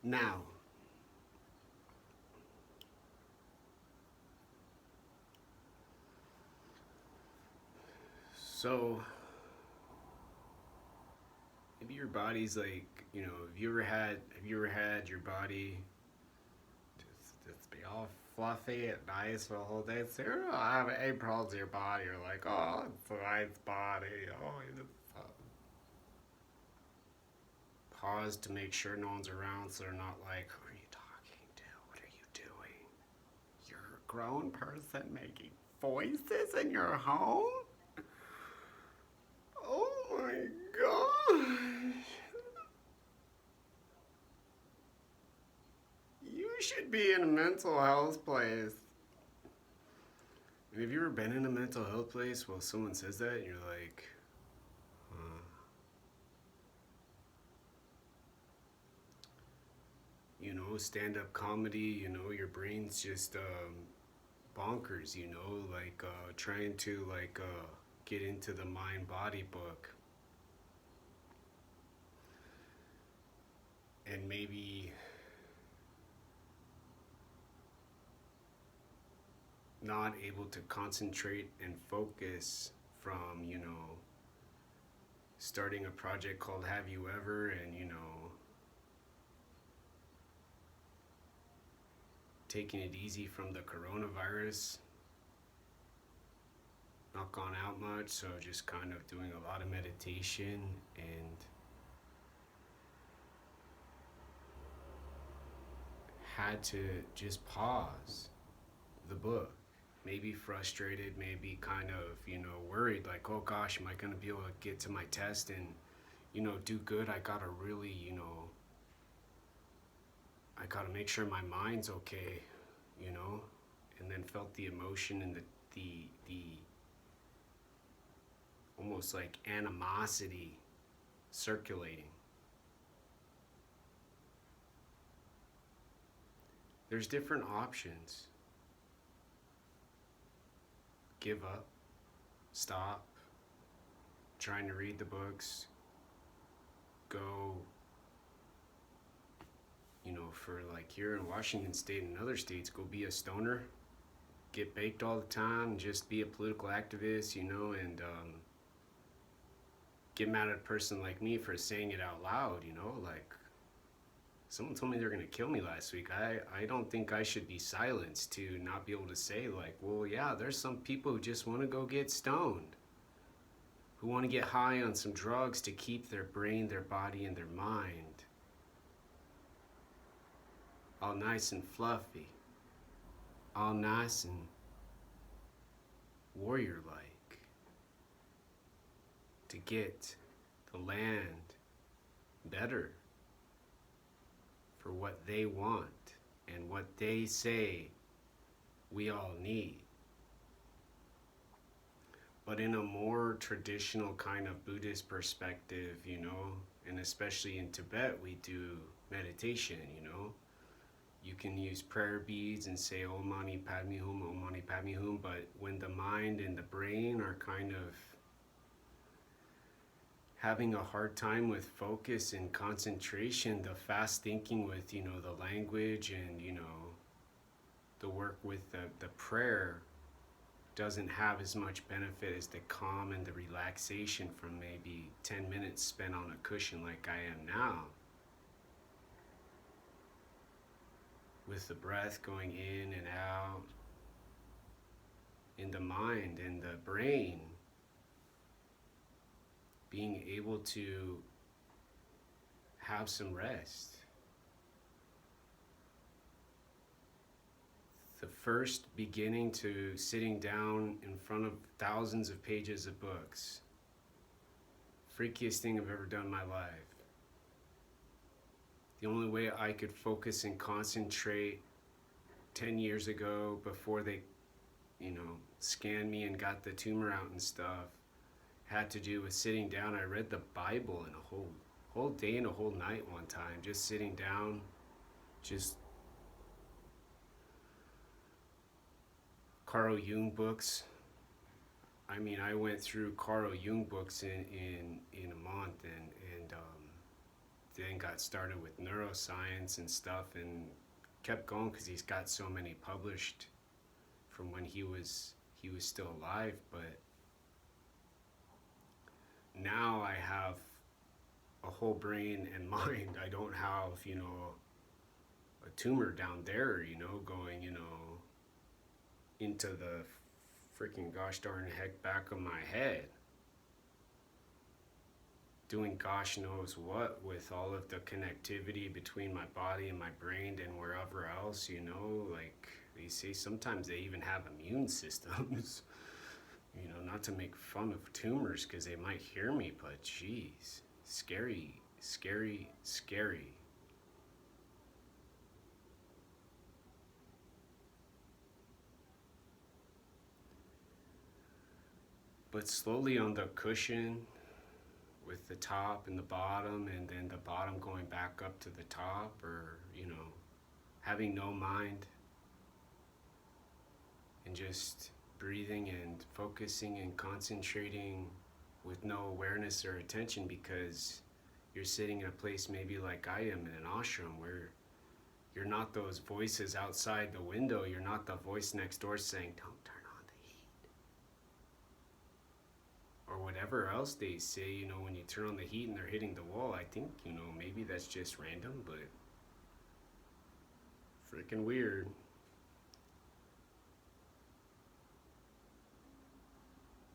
Now, so maybe your body's like, have you ever had your body just be all fluffy and nice for the whole day? So you don't have any problems with your body. You're like, oh, it's a nice body. Oh, you just pause to make sure no one's around so they're not like, who are you talking to? What are you doing? You're a grown person making voices in your home? Oh my gosh. You should be in a mental health place. And have you ever been in a mental health place while someone says that and you're like, uh, stand up comedy, your brain's just bonkers, like trying to get into the mind body book and maybe not able to concentrate and focus from, starting a project called Have You Ever, and, taking it easy from the coronavirus. Not gone out much, so just kind of doing a lot of meditation and had to just pause the book. Maybe frustrated, maybe kind of, worried, like, oh gosh, am I going to be able to get to my test and, do good? I got to really, I got to make sure my mind's okay, you know? And then felt the emotion and the almost like animosity circulating. There's different options. Give up, stop, trying to read the books, go, for like here in Washington State and other states, go be a stoner, get baked all the time, just be a political activist, and get mad at a person like me for saying it out loud, like someone told me they're gonna kill me last week. I don't think I should be silenced to not be able to say, like, well, yeah, there's some people who just want to go get stoned, who want to get high on some drugs to keep their brain, their body, and their mind all nice and fluffy, all nice and warrior like, to get the land better for what they want and what they say we all need. But in a more traditional kind of Buddhist perspective, and especially in Tibet, we do meditation, You can use prayer beads and say Om Mani Padme Hum, Om Mani Padme Hum, but when the mind and the brain are kind of having a hard time with focus and concentration, the fast thinking with, the language and, the work with the prayer doesn't have as much benefit as the calm and the relaxation from maybe 10 minutes spent on a cushion like I am now. With the breath going in and out, in the mind and the brain, being able to have some rest. The first beginning to sitting down in front of thousands of pages of books. Freakiest thing I've ever done in my life. The only way I could focus and concentrate 10 years ago before they, scanned me and got the tumor out and stuff had to do with sitting down. I read the Bible in a whole day and a whole night one time, just sitting down, just Carl Jung books. I mean, I went through Carl Jung books in a month, and then got started with neuroscience and stuff, and kept going because he's got so many published from when he was still alive. But now I have a whole brain and mind. I don't have, a tumor down there, going, into the freaking gosh darn heck back of my head. Doing gosh knows what with all of the connectivity between my body and my brain and wherever else, like they say sometimes they even have immune systems. Not to make fun of tumors because they might hear me, but geez, scary, scary, scary. But slowly on the cushion, with the top and the bottom, and then the bottom going back up to the top, or, having no mind and just breathing and focusing and concentrating with no awareness or attention, because you're sitting in a place maybe like I am in an ashram where you're not those voices outside the window, you're not the voice next door saying, don't turn on the heat. Or whatever else they say, when you turn on the heat and they're hitting the wall. I think, maybe that's just random, but freaking weird.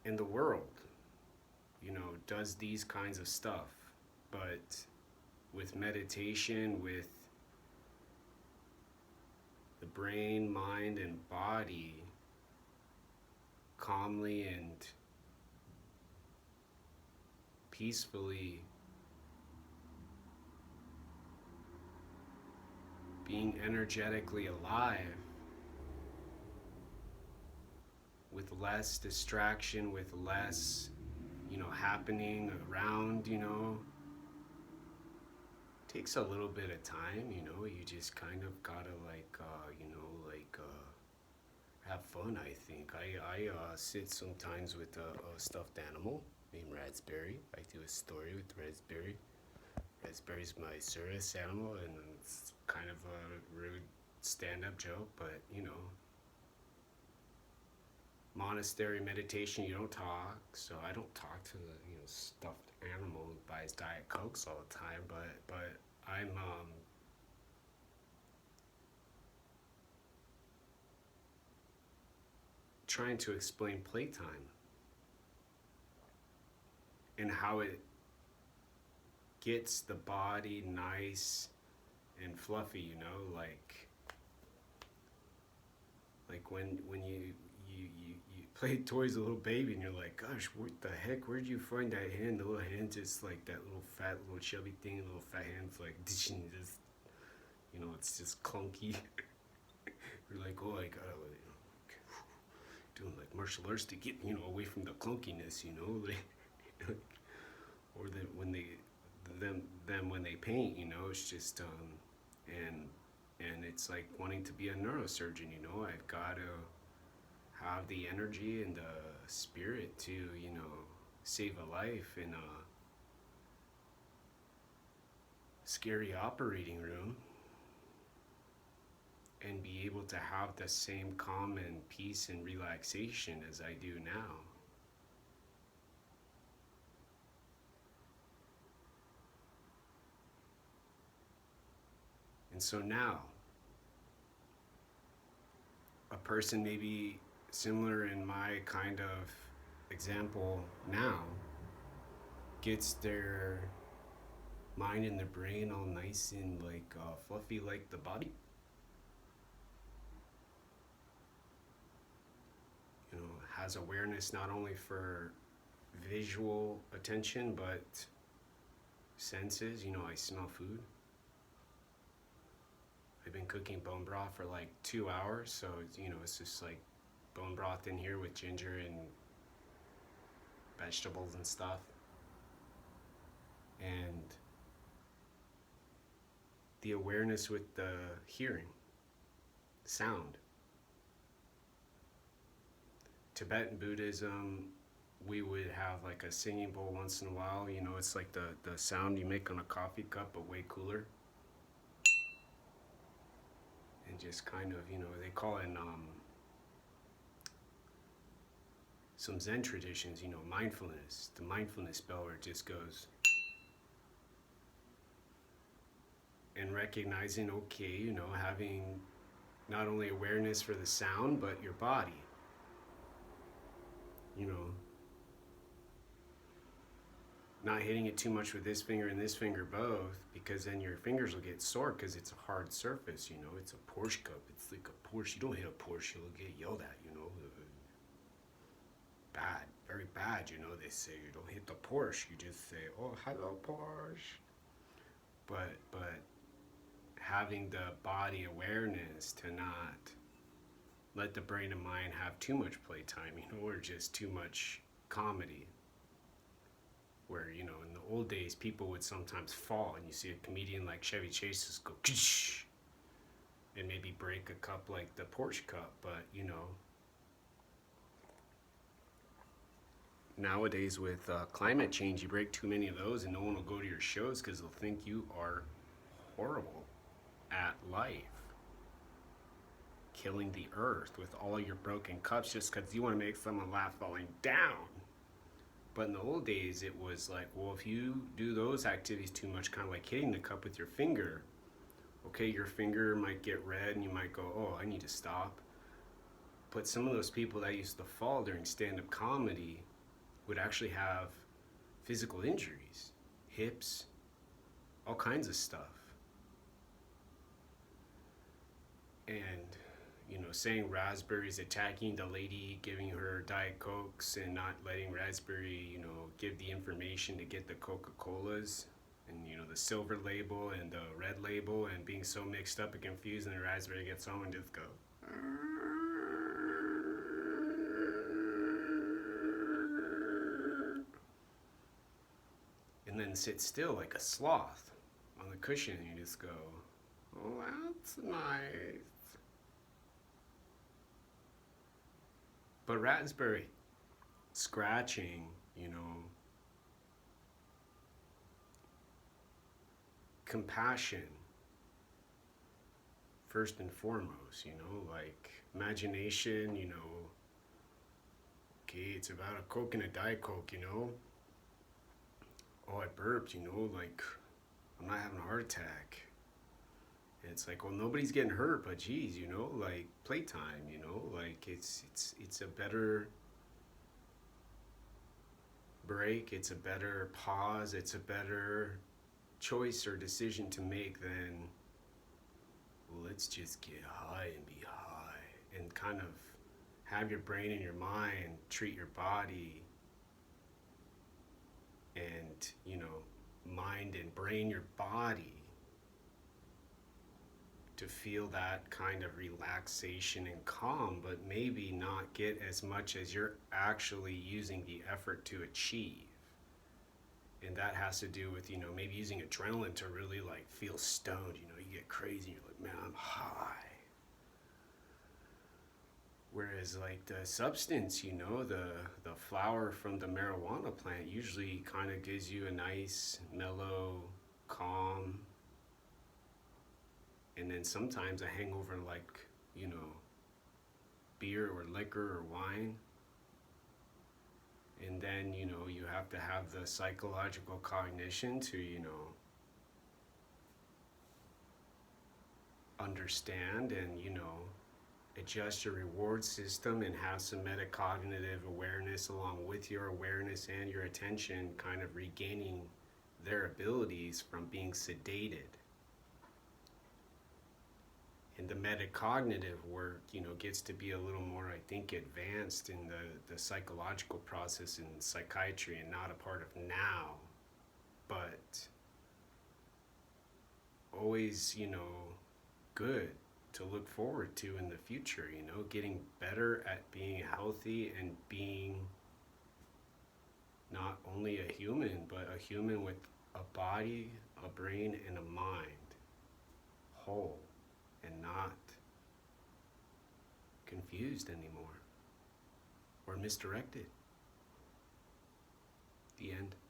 And the world, does these kinds of stuff, but with meditation, with the brain, mind, and body calmly and peacefully being energetically alive, with less distraction, with less, happening around, takes a little bit of time, you just kind of gotta have fun, I think. I sit sometimes with a stuffed animal named Raspberry. I do a story with Raspberry. Raspberry's my service animal, and it's kind of a rude stand-up joke, but, monastery meditation, you don't talk, so I don't talk to the stuffed animal who buys Diet Cokes all the time, but I'm trying to explain playtime and how it gets the body nice and fluffy, like when you play toys a little baby and you're like, gosh, what the heck, where'd you find that hand? The little hand just like that little fat, little chubby thing, the little fat hand's like, just, it's just clunky. You're like, oh, I gotta, doing like martial arts to get, away from the clunkiness, like, or that when they, them when they paint, it's just, and it's like wanting to be a neurosurgeon, I've got to have the energy and the spirit to, save a life in a scary operating room and be able to have the same calm and peace and relaxation as I do now. And so now, a person maybe similar in my kind of example now gets their mind and their brain all nice and like fluffy like the body. Has awareness not only for visual attention but senses. I smell food. I've been cooking bone broth for like 2 hours, so it's just like bone broth in here with ginger and vegetables and stuff. And the awareness with the hearing, sound. Tibetan Buddhism we would have like a singing bowl once in a while. You know, it's like the sound you make on a coffee cup, but way cooler. And just kind of, you know, they call it some Zen traditions, you know, mindfulness. The mindfulness bell where it just goes. And recognizing, okay, you know, having not only awareness for the sound, but your body. You know, not hitting it too much with this finger and this finger both, because then your fingers will get sore because it's a hard surface, you know. It's a Porsche cup. It's like a Porsche. You don't hit a Porsche, you'll get yelled at, you know. Bad, very bad, you know. They say you don't hit the Porsche. You just say, oh, hello, Porsche. But having the body awareness to not let the brain and mind have too much playtime, you know, or just too much comedy. Where, you know, in the old days, people would sometimes fall, and you see a comedian like Chevy Chase just go, ksh, and maybe break a cup like the Porsche cup, but, you know, nowadays with climate change, you break too many of those, and no one will go to your shows because they'll think you are horrible at life, killing the earth with all your broken cups just because you want to make someone laugh falling down. But in the old days, it was like, well, if you do those activities too much, kind of like hitting the cup with your finger, okay, your finger might get red and you might go, oh, I need to stop. But some of those people that used to fall during stand-up comedy would actually have physical injuries, hips, all kinds of stuff. And, you know, saying Raspberry's attacking the lady, giving her Diet Cokes and not letting Raspberry, you know, give the information to get the Coca-Colas and, you know, the silver label and the red label, and being so mixed up and confused, and the Raspberry gets home and just go. And then sit still like a sloth on the cushion, and you just go, oh, that's nice. But Raspberry scratching, you know, compassion first and foremost, you know, like imagination, you know, okay, it's about a Coke and a Diet Coke, you know. Oh, I burped, you know, like I'm not having a heart attack. And it's like, well, nobody's getting hurt, but geez, you know, like playtime, you know, like it's a better break, it's a better pause, it's a better choice or decision to make than, well, let's just get high and be high, and kind of have your brain and your mind treat your body, and, you know, mind and brain your body to feel that kind of relaxation and calm, but maybe not get as much as you're actually using the effort to achieve. And that has to do with, you know, maybe using adrenaline to really like feel stoned, you know, you get crazy, you're like, man, I'm high. Whereas like the substance, you know, the flower from the marijuana plant usually kind of gives you a nice, mellow, calm, and then sometimes a hangover like, you know, beer or liquor or wine. And then, you know, you have to have the psychological cognition to, you know, understand and, you know, adjust your reward system and have some metacognitive awareness along with your awareness and your attention kind of regaining their abilities from being sedated. And the metacognitive work, you know, gets to be a little more, I think, advanced in the psychological process in psychiatry, and not a part of now, but always, you know, good to look forward to in the future, you know, getting better at being healthy and being not only a human, but a human with a body, a brain, and a mind, whole, and not confused anymore or misdirected. The end.